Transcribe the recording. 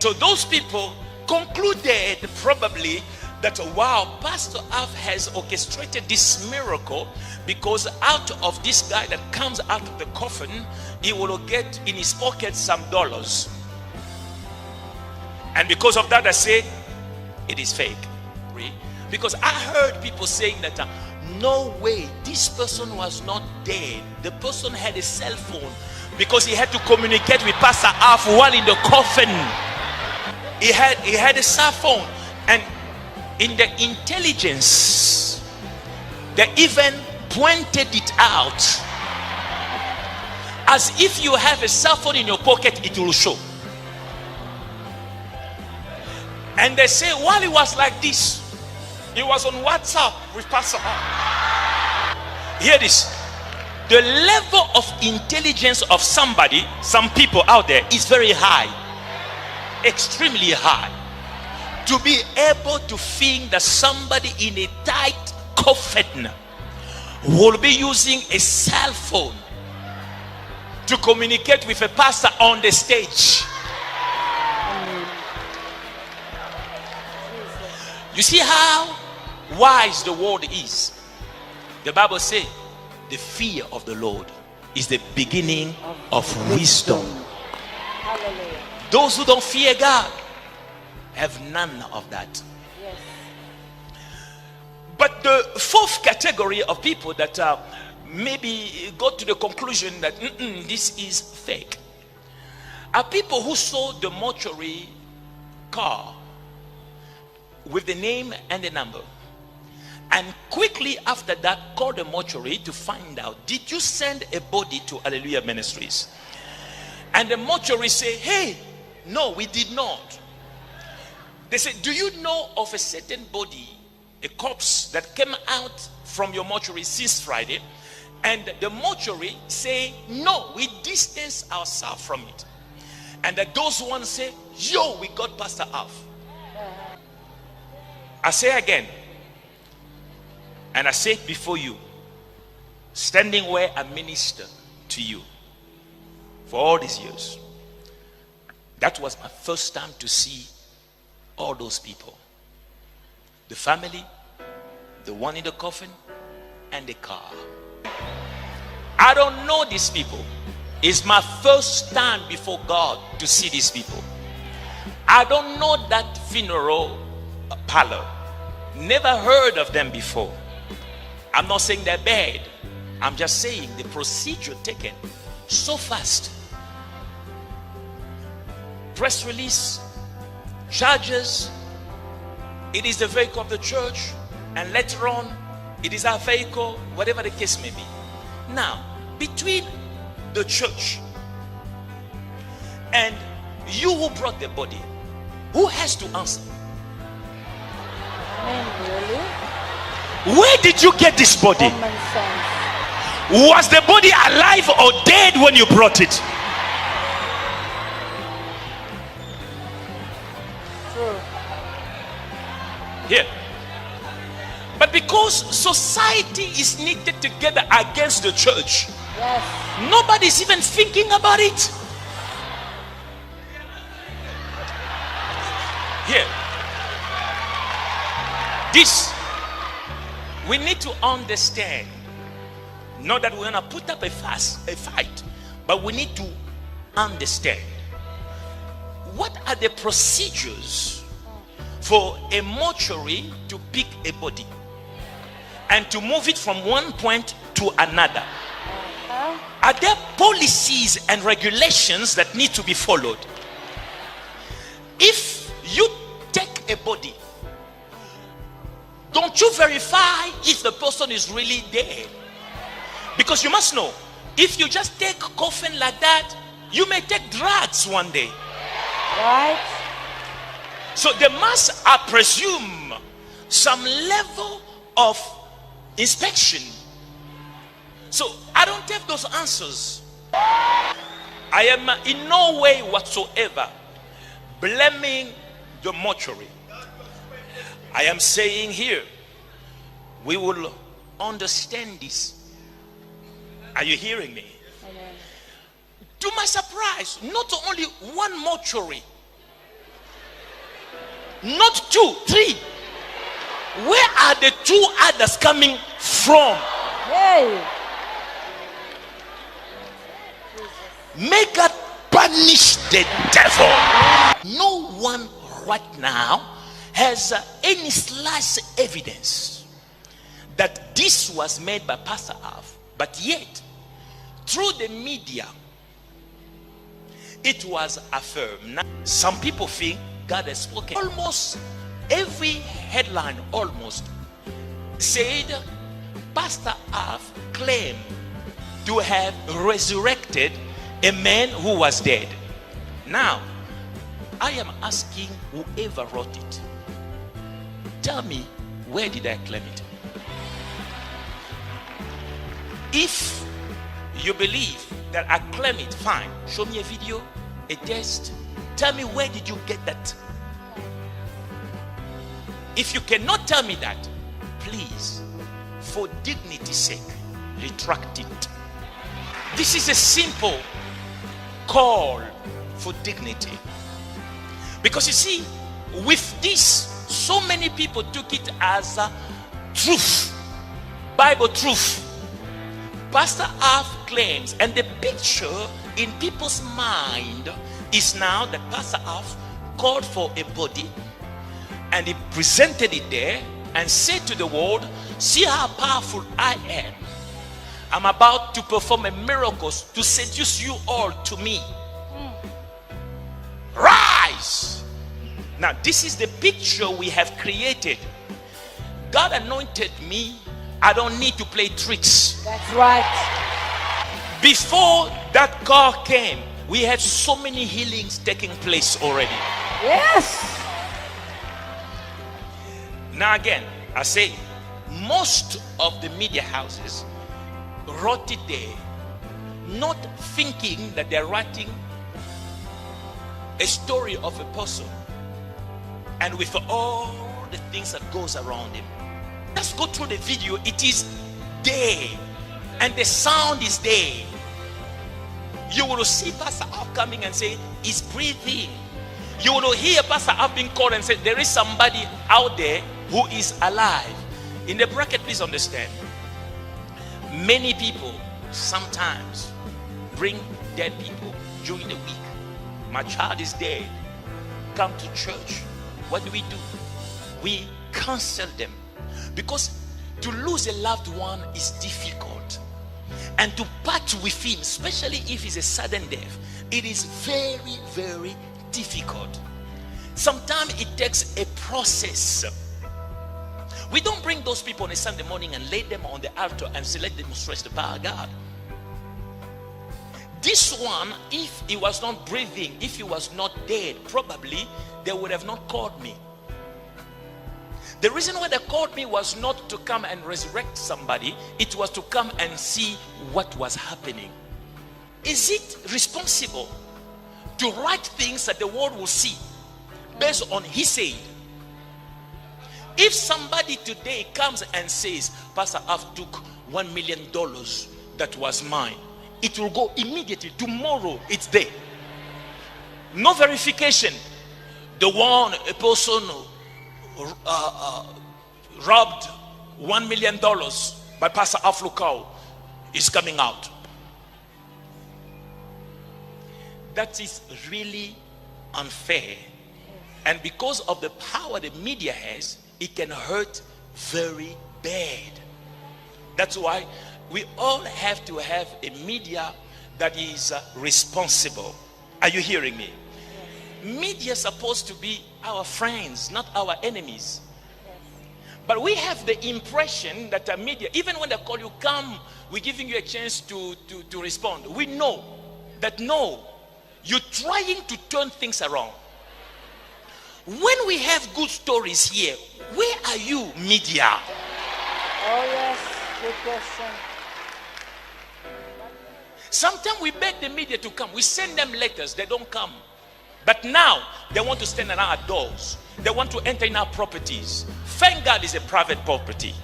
So those people concluded probably that, wow, Pastor Alf has orchestrated this miracle, because out of this guy that comes out of the coffin, he will get in his pocket some dollars. And because of that, I say it is fake. Because I heard people saying that no way, this person was not dead. The person had a cell phone because he had to communicate with Pastor Alf while in the coffin. He had a cell phone, and in the intelligence, they even pointed it out as if you have a cell phone in your pocket, it will show. And they say while he was like this, he was on WhatsApp with Pastor Alf. Hear this. The level of intelligence of somebody, some people out there, is very high. Extremely high. To be able to think that somebody in a tight coffin will be using a cell phone to communicate with a pastor on the stage. You see how wise the world is. The Bible says the fear of the Lord is the beginning of wisdom. Hallelujah. Those who don't fear God have none of that. Yes. But the fourth category of people that maybe got to the conclusion that this is fake are people who saw the mortuary car with the name and the number, and quickly after that called the mortuary to find out, did you send a body to Hallelujah Ministries? And the mortuary say, hey, no, we did not. They say, do you know of a certain body, a corpse that came out from your mortuary since Friday? And the mortuary say, no, we distance ourselves from it. And that those ones say, yo, we got Pastor Alf. I say again, and I say it before you, standing where I minister to you for all these years, that was my first time to see all those people. The family, the one in the coffin, and the car. I don't know these people. It's my first time before God to see these people. I don't know that funeral parlor. Never heard of them before. I'm not saying they're bad. I'm just saying the procedure taken so fast. Press release, charges, it is the vehicle of the church, and later on it is our vehicle, whatever the case may be. Now, between the church and you who brought the body, who has to answer? Really? Where did you get this body? Common sense. Was the body alive or dead when you brought it? True. Here. But because society is knitted together against the church, Yes. nobody's even thinking about it. Here. This, we need to understand. Not that we're going to put up a fight, but we need to understand what are the procedures for a mortuary to pick a body and to move it from one point to another. Are there policies and regulations that need to be followed? If you take a body, don't you verify if the person is really dead? Because you must know, if you just take a coffin like that, you may take drugs one day. Right? So there must, I presume, some level of inspection. So I don't have those answers. I am in no way whatsoever blaming the mortuary. I am saying here, we will understand this. Are you hearing me? Amen. To my surprise, not only one mortuary Not 2, 3. Where are the 2 others coming from? Hey. May God punish the devil. No one right now has any slight evidence that this was made by Pastor Alf, but yet through the media it was affirmed. Now, some people think God has spoken. Almost every headline almost said Pastor Alf claimed to have resurrected a man who was dead. Now, I am asking whoever wrote it, tell me, where did I claim it? If you believe that I claim it, fine. Show me a video, a test. Tell me, where did you get that? If you cannot tell me that, please, for dignity's sake, retract it. This is a simple call for dignity. Because you see, with this, so many people took it as a truth, Bible truth. Pastor Alf claims, and the picture in people's mind is now that Pastor Alf called for a body and he presented it there and said to the world, see how powerful I am. I'm about to perform a miracle to seduce you all to me. Rise. Now this is the picture we have created. God anointed me. I don't need to play tricks. That's right. Before that car came, we had so many healings taking place already. Yes. Now again, I say, most of the media houses wrote it there, not thinking that they're writing a story of a person and with all the things that goes around him. Let's go through the video. It is there and the sound is there. You will see Pastor Alf coming and say he's breathing. You will hear Pastor Alf being called and say there is somebody out there who is alive. In the bracket, please understand, many people sometimes bring dead people during the week. My child is dead, come to church. What do? We counsel them, because to lose a loved one is difficult, and to part with him, especially if it's a sudden death, it is very, very difficult. Sometimes it takes a process. We don't bring those people on a Sunday morning and lay them on the altar and say, let them stretch the power of God. This one, if he was not breathing, if he was not dead, probably they would have not called me. The reason why they called me was not to come and resurrect somebody. It was to come and see what was happening. Is it responsible to write things that the world will see based on he said? If somebody today comes and says, Pastor Alf took $1 million that was mine, it will go immediately. Tomorrow it's there. No verification. The one, a person robbed $1 million by Pastor Alf Lukau is coming out. That is really unfair. And because of the power the media has, it can hurt very bad. That's why we all have to have a media that is responsible. Are you hearing me? Media is supposed to be our friends, not our enemies. But we have the impression that the media, even when they call you, come, we're giving you a chance to respond. We know that no, you're trying to turn things around. When we have good stories here, where are you, media? Oh yes, good question. Sometimes we beg the media to come. We send them letters, they don't come. But now they want to stand at our doors. They want to enter in our properties. Thank God it's a private property.